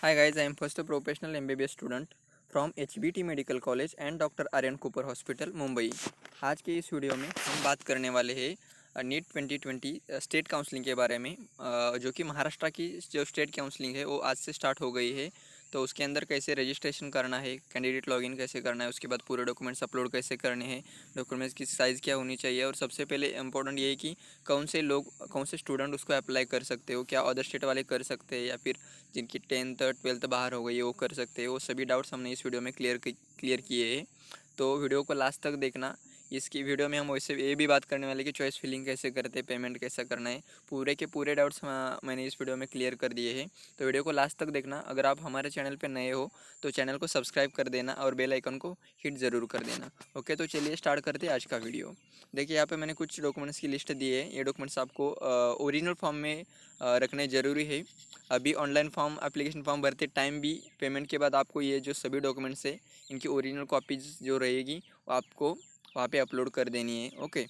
Hi guys, I am first a professional MBBS student from HBT medical college and doctor R N Cooper hospital Mumbai. आज के इस video में हम बात करने वाले हैं नीट 2020 स्टेट काउंसलिंग के बारे में, जो कि महाराष्ट्र की जो स्टेट काउंसलिंग है वो आज से स्टार्ट हो गई है। तो उसके अंदर कैसे रजिस्ट्रेशन करना है, कैंडिडेट लॉगिन कैसे करना है, उसके बाद पूरे डॉक्यूमेंट्स अपलोड कैसे करने हैं, डॉक्यूमेंट्स की साइज़ क्या होनी चाहिए, और सबसे पहले इम्पोर्टेंट ये है कि कौन से स्टूडेंट उसको अप्लाई कर सकते हो, क्या अदर स्टेट वाले कर सकते हैं या फिर जिनकी 10th 12th बाहर हो गई है वो कर सकते हैं। वो सभी डाउट्स हमने इस वीडियो में क्लियर किए हैं। तो वीडियो को लास्ट तक देखना। इसकी वीडियो में हम वैसे ये भी बात करने वाले कि चॉइस फिलिंग कैसे करते हैं, पेमेंट कैसा करना है, पूरे के पूरे डाउट्स मैंने इस वीडियो में क्लियर कर दिए हैं। तो वीडियो को लास्ट तक देखना। अगर आप हमारे चैनल पर नए हो तो चैनल को सब्सक्राइब कर देना और बेल आइकन को हिट ज़रूर कर देना। ओके, तो चलिए स्टार्ट करते हैं आज का वीडियो। देखिए यहाँ पे मैंने कुछ डॉक्यूमेंट्स की लिस्ट दी है। ये डॉक्यूमेंट्स आपको ओरिजिनल फॉर्म में रखने ज़रूरी है। अभी ऑनलाइन फॉर्म एप्लीकेशन फॉर्म भरते टाइम भी पेमेंट के बाद आपको ये जो सभी डॉक्यूमेंट्स है इनकी ओरिजिनल कॉपीज जो रहेगी वो आपको वहाँ पे अपलोड कर देनी है। ओके,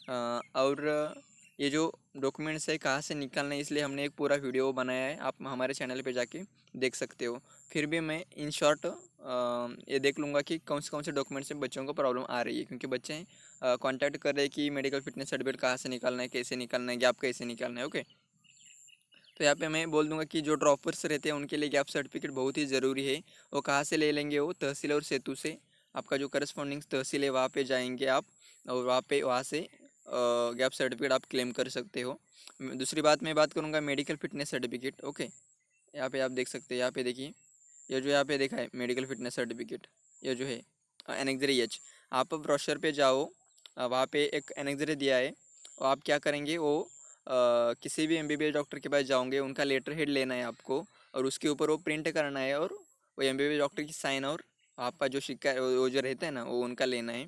और ये जो डॉक्यूमेंट्स है कहाँ से निकालना है, इसलिए हमने एक पूरा वीडियो बनाया है, आप हमारे चैनल पे जाके देख सकते हो। फिर भी मैं इन शॉर्ट ये देख लूँगा कि कौन से डॉक्यूमेंट्स में बच्चों को प्रॉब्लम आ रही है, क्योंकि बच्चे कांटेक्ट कर रहे हैं कि मेडिकल फिटनेस सर्टिफिकेट कहाँ से निकालना है, कैसे निकालना है, गैप कैसे निकालना है। ओके, तो यहाँ पे मैं बोल दूंगा कि जो ड्रॉपर्स रहते हैं उनके लिए गैप सर्टिफिकेट बहुत ही ज़रूरी है। वो कहाँ से ले लेंगे? वो तहसील और सेतु से, आपका जो करस्पॉन्डिंग तहसील है वहाँ पे जाएंगे आप, और वहाँ से गैप सर्टिफिकेट आप क्लेम कर सकते हो। दूसरी बात मैं बात करूँगा मेडिकल फिटनेस सर्टिफिकेट। ओके, यहाँ पे आप देख सकते हैं, यहाँ पे देखिए, ये जो यहाँ पे देखा है मेडिकल फिटनेस सर्टिफिकेट, ये जो है एनेक्जरी एच, आप ब्रोशर पे जाओ, वहाँ पे एक एनेक्जरी दिया है। और आप क्या करेंगे, वो किसी भी एमबीबीएस डॉक्टर के पास जाओगे, उनका लेटर हेड लेना है आपको, और उसके ऊपर वो प्रिंट करना है, और वो एमबीबीएस डॉक्टर की साइन और आपका जो सिक्का वो जो रहता है ना वो उनका लेना है।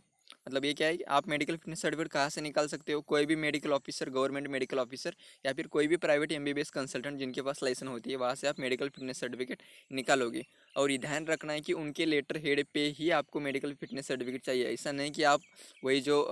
मतलब ये क्या है कि आप मेडिकल फिटनेस सर्टिफिकेट कहाँ से निकाल सकते हो? कोई भी medical officer, government medical officer या फिर कोई भी प्राइवेट एमबीबीएस कंसल्टेंट जिनके पास लाइसेंस होती है, वहाँ से आप मेडिकल फिटनेस सर्टिफिकेट निकालोगे। और ये ध्यान रखना है कि उनके लेटर हेड पे ही आपको मेडिकल फिटनेस सर्टिफिकेट चाहिए। ऐसा नहीं कि आप वही जो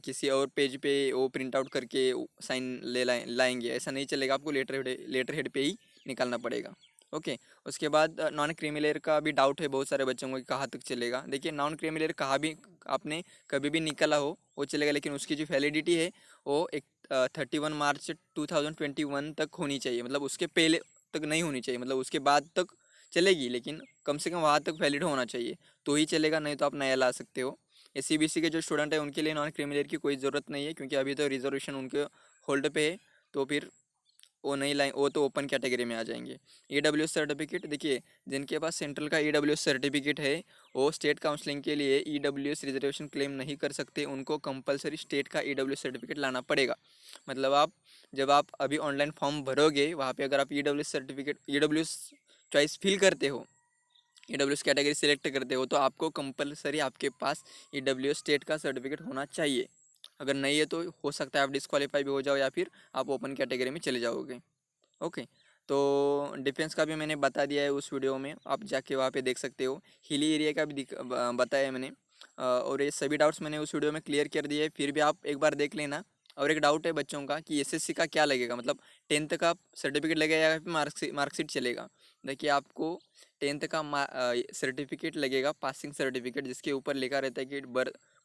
किसी और पेज पे वो प्रिंट आउट करके साइन लाएंगे, ऐसा नहीं चलेगा। आपको लेटर हेड पे ही निकालना पड़ेगा। ओके, उसके बाद नॉन क्रीमी का भी डाउट है बहुत सारे बच्चों को कि कहाँ तक चलेगा। देखिए, नॉन क्रीमी कहाँ भी आपने कभी भी निकाला हो वो चलेगा, लेकिन उसकी जो वैलिडिटी है वो एक 31 मार्च 2021 तक होनी चाहिए। मतलब उसके पहले तक नहीं होनी चाहिए, मतलब उसके बाद तक चलेगी, लेकिन कम से कम वहाँ तक वैलिड होना चाहिए तो ही चलेगा, नहीं तो आप नया ला सकते हो। सीबीएसई के जो स्टूडेंट है उनके लिए नॉन क्रीमी की कोई ज़रूरत नहीं है, क्योंकि अभी तो रिजर्वेशन उनके होल्ड पे है। तो फिर वो नहीं लाए, वो तो ओपन कैटेगरी में आ जाएंगे। ईडब्ल्यूएस सर्टिफिकेट देखिए, जिनके पास सेंट्रल का ईडब्ल्यूएस सर्टिफिकेट है वो स्टेट काउंसलिंग के लिए ईडब्ल्यूएस रिजर्वेशन क्लेम नहीं कर सकते, उनको कंपलसरी स्टेट का ईडब्ल्यूएस सर्टिफिकेट लाना पड़ेगा। मतलब आप जब आप अभी ऑनलाइन फॉर्म भरोगे वहाँ पे अगर आप ईडब्ल्यूएस चॉइस फिल करते हो, ईडब्ल्यूएस कैटेगरी सिलेक्ट करते हो, तो आपको कंपलसरी आपके पास ईडब्ल्यूएस स्टेट का सर्टिफिकेट होना चाहिए। अगर नहीं है तो हो सकता है आप डिस्क्वालीफाई भी हो जाओ या फिर आप ओपन कैटेगरी में चले जाओगे। ओके, तो डिफेंस का भी मैंने बता दिया है उस वीडियो में, आप जाके वहाँ पे देख सकते हो। हिली एरिया का भी बताया है मैंने, और ये सभी डाउट्स मैंने उस वीडियो में क्लियर कर दिए है, फिर भी आप एक बार देख लेना। और एक डाउट है बच्चों का कि एसएससी का क्या लगेगा, मतलब 10th का सर्टिफिकेट लगेगा या फिर मार्कशीट चलेगा। देखिए, आपको 10th का सर्टिफिकेट लगेगा, पासिंग सर्टिफिकेट, जिसके ऊपर लिखा रहता है कि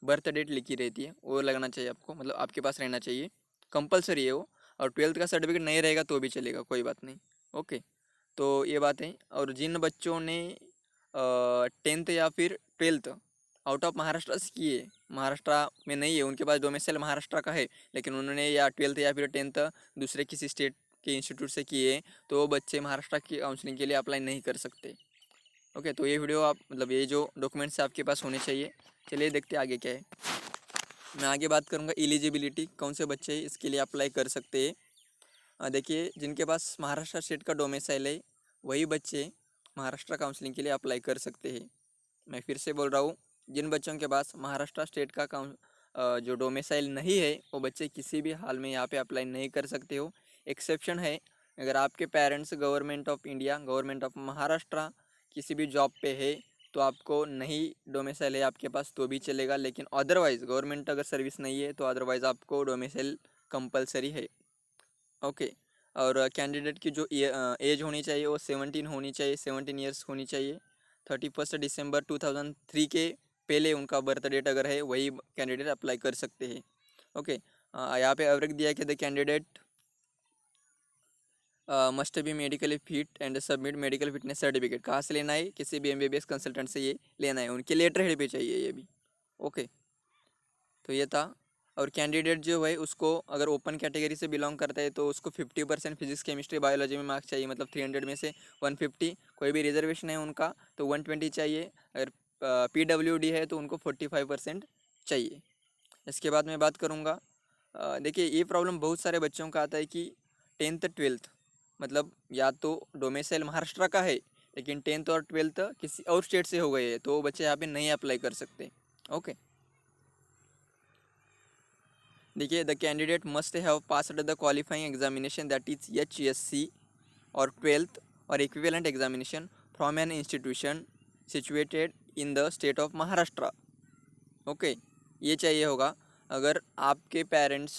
बर्थ डेट लिखी रहती है, वो लगना चाहिए आपको, मतलब आपके पास रहना चाहिए, कंपलसरी है वो। और 12th का सर्टिफिकेट नहीं रहेगा तो भी चलेगा, कोई बात नहीं। ओके, तो ये बात है। और जिन बच्चों ने 10th या फिर 12th आउट ऑफ महाराष्ट्र से किए, महाराष्ट्र में नहीं है, उनके पास डोमिसाइल महाराष्ट्र का है, लेकिन उन्होंने या 12th या फिर 10th दूसरे किसी स्टेट के इंस्टीट्यूट से किए, तो वो बच्चे महाराष्ट्र की काउंसलिंग के लिए अप्लाई नहीं कर सकते। ओके, तो ये वीडियो आप, मतलब ये जो डॉक्यूमेंट्स आपके पास होने चाहिए। चलिए देखते आगे क्या है। मैं आगे बात करूँगा एलिजिबिलिटी, कौन से बच्चे इसके लिए अप्लाई कर सकते हैं। देखिए, जिनके पास महाराष्ट्र स्टेट का डोमिसाइल है वही बच्चे महाराष्ट्र काउंसलिंग के लिए अप्लाई कर सकते हैं। मैं फिर से बोल रहा हूँ, जिन बच्चों के पास महाराष्ट्र स्टेट का जो डोमिसाइल नहीं है वो बच्चे किसी भी हाल में यहाँ पे अप्लाई नहीं कर सकते हो। एक्सेप्शन है, अगर आपके parents government of India, government of Maharashtra किसी भी जॉब पे है तो आपको नहीं डोमिसाइल है आपके पास तो भी चलेगा, लेकिन अदरवाइज़ गवर्नमेंट अगर सर्विस नहीं है तो अदरवाइज़ आपको डोमिसाइल कंपलसरी है। ओके, और कैंडिडेट की जो एज होनी चाहिए वो 17 होनी चाहिए, 17 ईयर्स होनी चाहिए। 31 दिसंबर 2003 के पहले उनका बर्थ डेट अगर है वही कैंडिडेट अप्लाई कर सकते हैं। ओके, यहाँ पे एवरेज दिया है कि the candidate must be medically fit and submit medical fitness certificate. कहाँ से लेना है? किसी भी एमबीबीएस कंसल्टेंट से ये लेना है, उनके लेटर हेड पे चाहिए ये भी। ओके, तो ये था। और कैंडिडेट जो है उसको अगर ओपन कैटेगरी से बिलोंग करता है तो उसको 50% फिजिक्स केमिस्ट्री बायोलॉजी में मार्क्स चाहिए, मतलब 300 में से 150। कोई भी रिजर्वेशन है उनका तो 120 चाहिए। अगर पीडब्ल्यूडी है तो उनको 45% चाहिए। इसके बाद मैं बात करूँगा, देखिए ये प्रॉब्लम बहुत सारे बच्चों का आता है कि 10th 12th मतलब या तो डोमिसाइल महाराष्ट्र का है लेकिन 10th और 12th किसी और स्टेट से हो गए हैं, तो वो बच्चे यहाँ पे नहीं अप्लाई कर सकते। ओके, देखिए the candidate must have passed the qualifying examination that is HSC और 12th और equivalent examination from an institution situated in the state of Maharashtra. Okay, ये चाहिए होगा। अगर आपके पेरेंट्स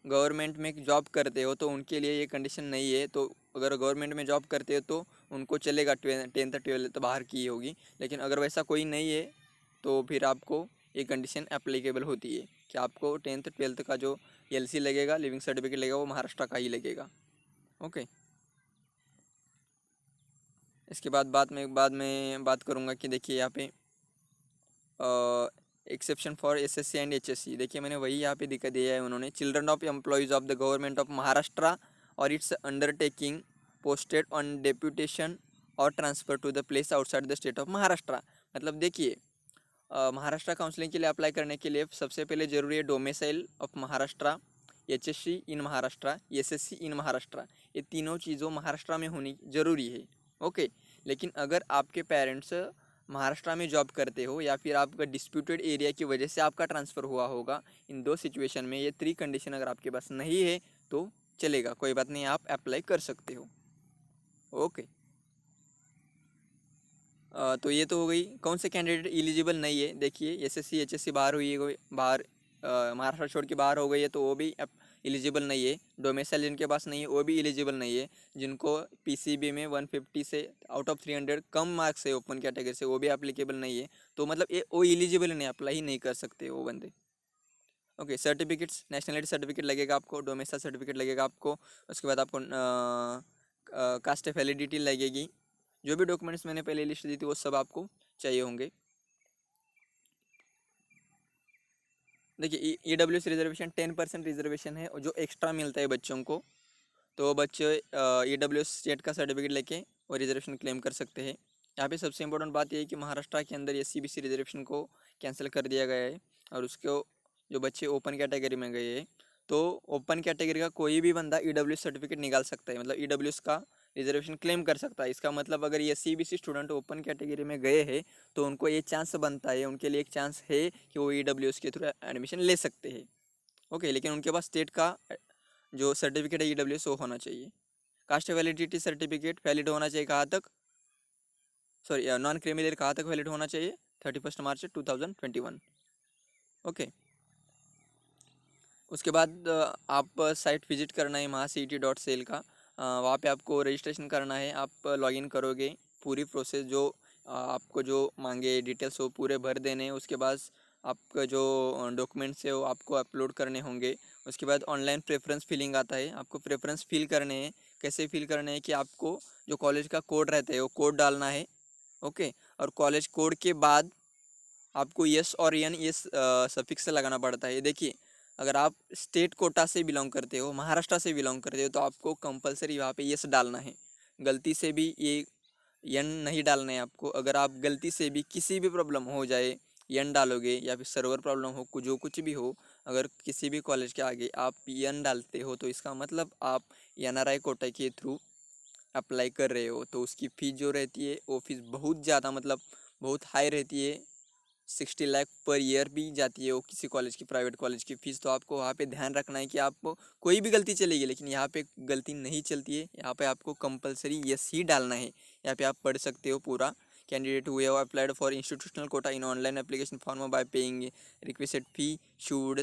गवर्नमेंट में जॉब करते हो तो उनके लिए ये कंडीशन नहीं है, तो अगर गवर्नमेंट में जॉब करते हो तो उनको चलेगा, 10th 12th बाहर की होगी। लेकिन अगर वैसा कोई नहीं है तो फिर आपको ये कंडीशन एप्लीकेबल होती है कि आपको 10th 12th का जो LC लगेगा, लिविंग सर्टिफिकेट लगेगा, वो महाराष्ट्र का ही लगेगा। ओके, इसके बाद में बात करूँगा कि देखिए यहाँ पे exception for SSC and HSC। देखिए मैंने वही यहाँ पे दिखा दिया है उन्होंने, children of employees of the government of Maharashtra और its undertaking posted on deputation और transfer to the place outside the state of Maharashtra. मतलब देखिए महाराष्ट्र काउंसलिंग के लिए अप्लाई करने के लिए सबसे पहले ज़रूरी है domicile of Maharashtra, HSC in Maharashtra, SSC इन महाराष्ट्र। ये तीनों चीज़ों महाराष्ट्र में होनी ज़रूरी है। ओके, लेकिन अगर आपके पेरेंट्स महाराष्ट्र में जॉब करते हो या फिर आपका डिस्प्यूटेड एरिया की वजह से आपका ट्रांसफ़र हुआ होगा, इन दो सिचुएशन में ये 3 कंडीशन अगर आपके पास नहीं है तो चलेगा, कोई बात नहीं, आप अप्लाई कर सकते हो। ओके, तो ये तो हो गई। कौन से कैंडिडेट एलिजिबल नहीं है? देखिए SSC HSC बाहर हुई है, बाहर महाराष्ट्र छोड़ के बाहर हो गई है तो वो भी एलिजिबल नहीं है। डोमिसाइल जिनके पास नहीं है वो भी एलिजिबल नहीं है। जिनको PCB में 150 से आउट ऑफ 300 कम मार्क्स है ओपन कैटेगरी से, वो भी एप्लीकेबल नहीं है। तो मतलब ये वो एलिजिबल नहीं, अप्लाई ही नहीं कर सकते वो बंदे। ओके, सर्टिफिकेट्स, नेशनलिटी सर्टिफिकेट लगेगा आपको, डोमिसाइल सर्टिफिकेट लगेगा आपको। उसके बाद आपको कास्ट वैलिडिटी लगेगी। जो भी डॉक्यूमेंट्स मैंने पहले लिस्ट दी थी वो सब आपको चाहिए होंगे। देखिए EWS रिजर्वेशन 10% रिजर्वेशन है और जो एक्स्ट्रा मिलता है बच्चों को, तो बच्चे EWS स्टेट का सर्टिफिकेट लेके वो रिजर्वेशन क्लेम कर सकते हैं। यहाँ पे सबसे इंपॉर्टेंट बात ये है कि महाराष्ट्र के अंदर SC BC रिजर्वेशन को कैंसिल कर दिया गया है और उसको जो बच्चे ओपन कैटेगरी में गए हैं तो ओपन कैटेगरी का कोई भी बंदा EWS सर्टिफिकेट निकाल सकता है, मतलब EWS का रिजर्वेशन क्लेम कर सकता है। इसका मतलब अगर SC BC student open category में गए हैं तो उनको ये चांस बनता है, उनके लिए एक चांस है कि वो EWS के थ्रू एडमिशन ले सकते हैं। ओके, लेकिन उनके पास स्टेट का जो सर्टिफिकेट है EWS वो होना चाहिए। कास्ट वैलिडिटी सर्टिफिकेट वैलिड होना चाहिए कहाँ तक? सॉरी, नॉन क्रिमिनल कहाँ तक वैलिड होना चाहिए? 31 मार्च 2021। ओके, उसके बाद आप साइट विजिट करना है MahaCET.cell का। वहाँ पे आपको रजिस्ट्रेशन करना है। आप लॉगिन करोगे, पूरी प्रोसेस जो आपको जो मांगे डिटेल्स वो पूरे भर देने हैं। उसके बाद आपका जो डॉक्यूमेंट्स है वो आपको अपलोड करने होंगे। उसके बाद ऑनलाइन प्रेफरेंस फिलिंग आता है, आपको प्रेफरेंस फिल करने हैं। कैसे फिल करने हैं कि आपको जो कॉलेज का कोड रहता है वो कोड डालना है। ओके, और कॉलेज कोड के बाद आपको यस और एन यस सफिक्स लगाना पड़ता है। देखिए अगर आप स्टेट कोटा से बिलोंग करते हो, महाराष्ट्र से बिलोंग करते हो तो आपको कंपलसरी वहाँ पे यस डालना है। गलती से भी ये यन नहीं डालना है आपको। अगर आप गलती से भी किसी भी प्रॉब्लम हो जाए यन डालोगे या फिर सर्वर प्रॉब्लम हो, जो कुछ भी हो, अगर किसी भी कॉलेज के आगे आप यन डालते हो तो इसका मतलब आप NRI कोटा के थ्रू अप्लाई कर रहे हो। तो उसकी फ़ीस जो रहती है वो फ़ीस बहुत ज़्यादा, मतलब बहुत हाई रहती है। 60 लाख पर ईयर भी जाती है वो किसी कॉलेज की, प्राइवेट कॉलेज की फ़ीस। तो आपको वहाँ पे ध्यान रखना है कि आपको कोई भी गलती चलेगी लेकिन यहाँ पे गलती नहीं चलती है। यहाँ पे आपको कंपलसरी यस ही डालना है। यहाँ पे आप पढ़ सकते हो पूरा। कैंडिडेट हुए हो applied for institutional quota in online application form by paying requested fee should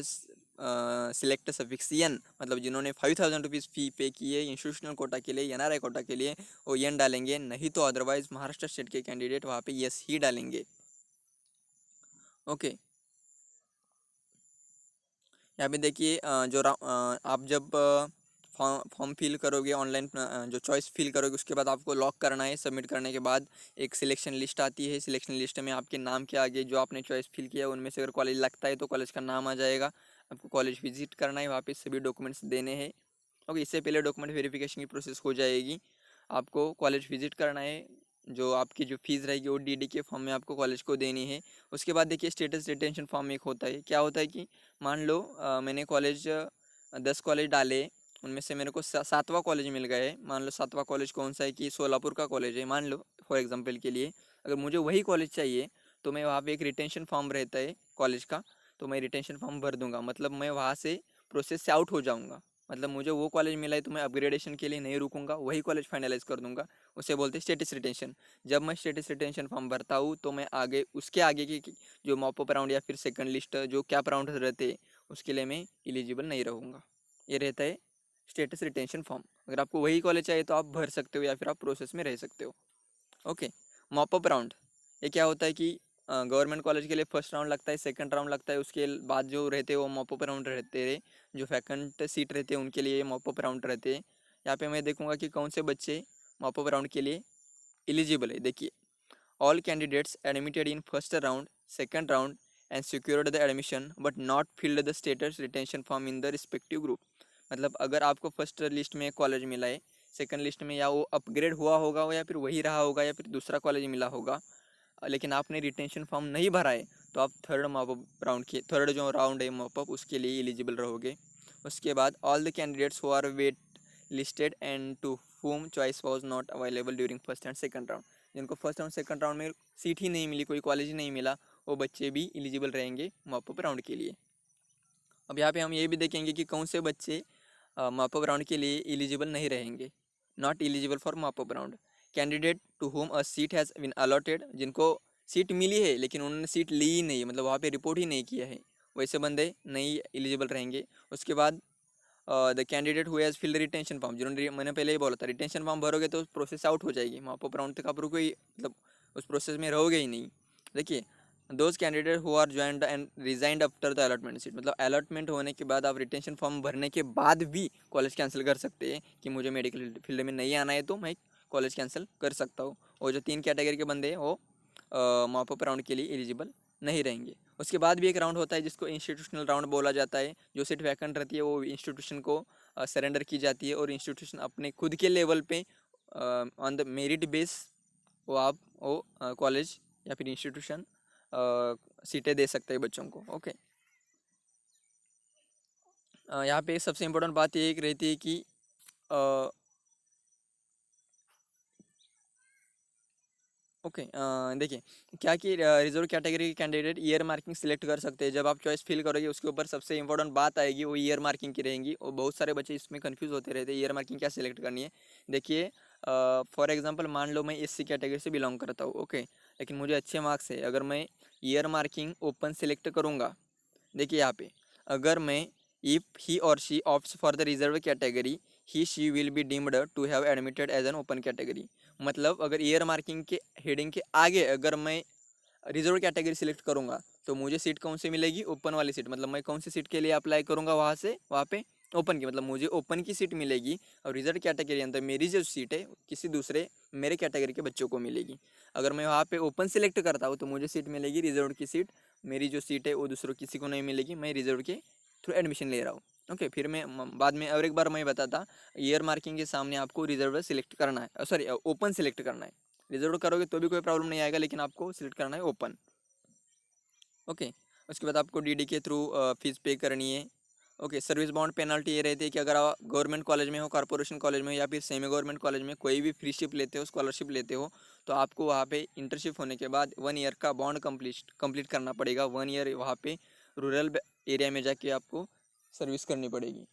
select suffix N, मतलब जिन्होंने 5000 रुपीज़ फ़ी पे की है इंस्टीट्यूशनल कोटा के लिए, एनआरआई कोटा के लिए, वो एन डालेंगे, नहीं तो अदरवाइज महाराष्ट्र स्टेट के कैंडिडेट वहाँ पे यस ही डालेंगे। ओके, यहाँ पे देखिए आप जब फॉर्म फिल करोगे ऑनलाइन, जो चॉइस फिल करोगे उसके बाद आपको लॉक करना है। सबमिट करने के बाद एक सिलेक्शन लिस्ट आती है। सिलेक्शन लिस्ट में आपके नाम के आगे जो आपने चॉइस फिल किया उनमें से अगर कॉलेज लगता है तो कॉलेज का नाम आ जाएगा। आपको कॉलेज विजिट करना है, वहाँ पे सभी डॉक्यूमेंट्स देने हैं। ओके, इससे पहले डॉक्यूमेंट वेरिफिकेशन की प्रोसेस हो जाएगी। आपको कॉलेज विजिट करना है, जो आपकी जो फीस रहेगी वो डीडी के फॉर्म में आपको कॉलेज को देनी है। उसके बाद देखिए स्टेटस रिटेंशन फॉर्म एक होता है। क्या होता है कि मान लो मैंने कॉलेज 10 कॉलेज डाले, उनमें से मेरे को 7वां कॉलेज मिल गया है। मान लो 7वां कॉलेज कौन सा है कि सोलापुर का कॉलेज है, मान लो फॉर एग्जांपल के लिए। अगर मुझे वही कॉलेज चाहिए तो मैं वहाँ पे एक रिटेंशन फॉर्म रहता है कॉलेज का, तो मैं रिटेंशन फॉर्म भर दूंगा। मतलब मैं वहाँ से प्रोसेस से आउट हो जाऊँगा। मतलब मुझे वो कॉलेज मिला है तो मैं अपग्रेडेशन के लिए नहीं रुकूंगा, वही कॉलेज फाइनलाइज कर दूंगा। उसे बोलते हैं स्टेटस रिटेंशन। जब मैं स्टेटस रिटेंशन फॉर्म भरता हूँ तो मैं आगे उसके आगे की जो मॉपअप राउंड या फिर सेकंड लिस्ट जो कैप राउंड रहते हैं उसके लिए मैं एलिजिबल नहीं रहूँगा। ये रहता है स्टेटस रिटेंशन फॉर्म। अगर आपको वही कॉलेज चाहिए तो आप भर सकते हो या फिर आप प्रोसेस में रह सकते हो। ओके, मॉपअप राउंड ये क्या होता है कि गवर्नमेंट कॉलेज के लिए फर्स्ट राउंड लगता है, सेकंड राउंड लगता है, उसके बाद जो रहते हैं वो मॉपअप राउंड रहते हैं। जो वैकेंट सीट रहते हैं उनके लिए मॉपअप राउंड रहते हैं। यहाँ पे मैं देखूंगा कि कौन से बच्चे मॉपअप राउंड के लिए एलिजिबल है। देखिए, all candidates admitted in first round, second round and secured the admission but not filled the status retention form in the respective group. मतलब अगर आपको फर्स्ट लिस्ट में कॉलेज मिला है, सेकंड लिस्ट में या वो अपग्रेड हुआ होगा या फिर वही रहा होगा या फिर दूसरा कॉलेज मिला होगा, लेकिन आपने रिटेंशन फॉर्म नहीं भरा है, तो आप थर्ड मॉपअप राउंड के थर्ड जो राउंड है मॉपअप उसके लिए एलिजिबल रहोगे। उसके बाद all the candidates who are wait listed and to whom choice was not available during first and second round, जिनको फर्स्ट राउंड सेकंड राउंड में सीट ही नहीं मिली, कोई कॉलेज ही नहीं मिला, वो बच्चे भी एलिजिबल रहेंगे मॉपअप राउंड के लिए। अब यहाँ पे हम ये भी देखेंगे कि कौन से बच्चे मॉपअप राउंड के लिए एलिजिबल नहीं रहेंगे। Not eligible for mop up round, candidate to whom a seat has been allotted, जिनको सीट मिली है लेकिन उन्होंने सीट ली ही नहीं, मतलब वहाँ पे रिपोर्ट ही नहीं किया है, वैसे बंदे नहीं एलिजिबल रहेंगे। उसके बाद the candidate who has field retention form, जिन्होंने मैंने पहले ही बोला था रिटेंशन फॉर्म भरोगे तो प्रोसेस आउट हो जाएगी, मॉपअप राउंड तक आप रुको ही, मतलब उस प्रोसेस में रहोगे ही नहीं। देखिए, those candidate who are joined and resigned after the allotment seat, मतलब अलॉटमेंट होने के बाद आप रिटेंशन फॉर्म भरने के बाद भी कॉलेज कैंसिल कर सकते हैं कि मुझे मेडिकल फील्ड में नहीं आना है तो मैं कॉलेज कैंसिल कर सकता हूँ। और जो 3 कैटेगरी के बंदे हैं वो मॉपअप राउंड के लिए एलिजिबल नहीं रहेंगे। उसके बाद भी एक राउंड होता है जिसको इंस्टीट्यूशनल राउंड बोला जाता है। जो सीट वैकेंट रहती है वो इंस्टीट्यूशन को सरेंडर की जाती है और इंस्टीट्यूशन अपने खुद के लेवल पे ऑन द मेरिट बेस वो आप वो कॉलेज या फिर इंस्टीट्यूशन सीटें दे सकते हैं बच्चों को। ओके, यहाँ पे सबसे इम्पोर्टेंट बात ये एक रहती है कि ओके, देखिए क्या कि रिजर्व कैटेगरी के कैंडिडेट ईयर मार्किंग सिलेक्ट कर सकते हैं। जब आप चॉइस फिल करोगे उसके ऊपर सबसे इंपॉर्टेंट बात आएगी वो ईयर मार्किंग की रहेगी, और बहुत सारे बच्चे इसमें कंफ्यूज होते रहते हैं ईयर मार्किंग क्या सिलेक्ट करनी है। देखिए, फॉर एग्जांपल मान लो मैं एससी कैटेगरी से बिलोंग करता हूँ, ओके, लेकिन मुझे अच्छे मार्क्स है, अगर मैं ईयर मार्किंग ओपन सिलेक्ट करूँगा, देखिए यहाँ पे अगर मैं इफ़ ही और she opts for the reserve category he she will be deemed to have admitted as an open category. मतलब अगर ईयर मार्किंग के हेडिंग के आगे अगर मैं रिजर्व कैटेगरी सिलेक्ट करूंगा तो मुझे सीट कौन सी मिलेगी, ओपन वाली सीट। मतलब मैं कौन सी सीट के लिए अप्लाई करूंगा वहाँ से वहाँ पे ओपन की, मतलब मुझे ओपन की सीट मिलेगी और रिजर्व कैटेगरी अंदर मेरी जो सीट है किसी दूसरे मेरे कैटेगरी के बच्चों को मिलेगी। अगर मैं वहाँ पे ओपन सिलेक्ट करता हूँ तो मुझे सीट मिलेगी रिजर्व की सीट, मेरी जो सीट है वो दूसरों किसी को नहीं मिलेगी, मैं रिजर्व के थ्रू एडमिशन ले रहा हूँ। ओके, फिर मैं बाद में और एक बार मैं बताता, ईयर मार्किंग के सामने आपको रिजर्व सिलेक्ट करना है, सॉरी ओपन सिलेक्ट करना है। रिजर्व करोगे तो भी कोई प्रॉब्लम नहीं आएगा, लेकिन आपको सिलेक्ट करना है ओपन। ओके, उसके बाद आपको डीडी के थ्रू फीस पे करनी है। ओके, सर्विस बॉन्ड पेनल्टी ये रहती है कि अगर आप गवर्नमेंट कॉलेज में हो, कॉर्पोरेशन कॉलेज में हो या फिर सेमी गवर्नमेंट कॉलेज में कोई भी फ्रीशिप लेते हो, स्कॉलरशिप लेते हो, तो आपको वहाँ पे इंटर्नशिप होने के बाद 1 ईयर का बॉन्ड कंप्लीट करना पड़ेगा। 1 ईयर वहाँ पे रूरल एरिया में जाके आपको सर्विस करनी पड़ेगी।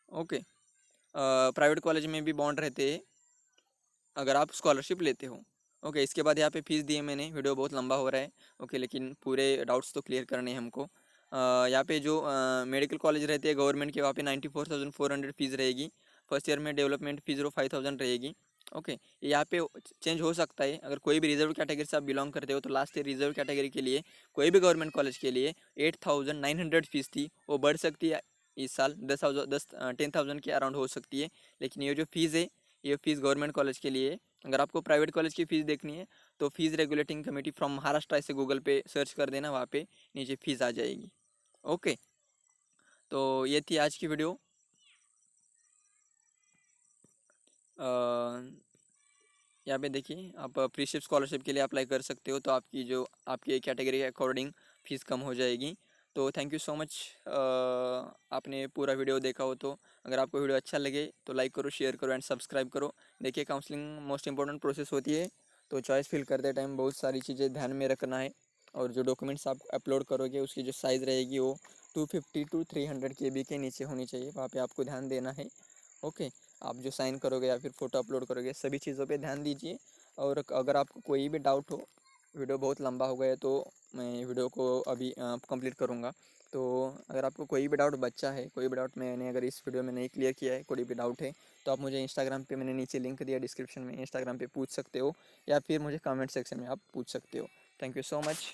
ओके, प्राइवेट कॉलेज में भी बॉन्ड रहते हैं अगर आप स्कॉलरशिप लेते हो। ओके, इसके बाद यहाँ पे फीस दी है मैंने, वीडियो बहुत लंबा हो रहा है। ओके, लेकिन पूरे डाउट्स तो क्लियर करने हैं हमको। यहाँ पे जो मेडिकल कॉलेज रहते हैं गवर्नमेंट के, वहाँ पे 94,400 फीस रहेगी। फर्स्ट ईयर में डेवलपमेंट फीस 5,000 रहेगी। ओके, यहाँ पे चेंज हो सकता है। अगर कोई भी रिजर्व कैटेगरी से आप बिलोंग करते हो तो लास्ट ईयर रिजर्व कैटेगरी के लिए कोई भी गवर्नमेंट कॉलेज के लिए 8,900 फीस थी, वो बढ़ सकती है इस साल 10,000 के अराउंड हो सकती है। लेकिन ये जो फीस है, ये फीस गवर्नमेंट कॉलेज के लिए है। अगर आपको प्राइवेट कॉलेज की फ़ीस देखनी है तो fees regulating committee from Maharashtra ऐसे गूगल पे सर्च कर देना, वहाँ पे नीचे फीस आ जाएगी। ओके, तो ये थी आज की वीडियो। यहाँ पे देखिए, आप प्रीशिप स्कॉलरशिप के लिए अप्लाई कर सकते हो, तो आपकी जो आपकी कैटेगरी के अकॉर्डिंग फ़ीस कम हो जाएगी। तो थैंक यू सो मच, आपने पूरा वीडियो देखा हो तो। अगर आपको वीडियो अच्छा लगे तो लाइक करो, शेयर करो एंड सब्सक्राइब करो। देखिए, काउंसलिंग मोस्ट इंपॉर्टेंट प्रोसेस होती है, तो चॉइस फिल करते टाइम बहुत सारी चीज़ें ध्यान में रखना है। और जो डॉक्यूमेंट्स आप अपलोड करोगे उसकी जो साइज़ रहेगी वो 250 to 300 KB के नीचे होनी चाहिए, वहाँ पे आपको ध्यान देना है। ओके, आप जो साइन करोगे या फिर फ़ोटो अपलोड करोगे, सभी चीज़ों पे ध्यान दीजिए। और अगर आपको कोई भी डाउट हो, वीडियो बहुत लंबा हो गया तो मैं वीडियो को अभी कंप्लीट करूँगा। तो अगर आपको कोई भी डाउट बचा है, कोई भी डाउट मैंने अगर इस वीडियो में नहीं क्लियर किया है, कोई भी डाउट है, तो आप मुझे इंस्टाग्राम पे, मैंने नीचे लिंक दिया डिस्क्रिप्शन में, इंस्टाग्राम पे पूछ सकते हो, या फिर मुझे कमेंट सेक्शन में आप पूछ सकते हो। Thank you so much.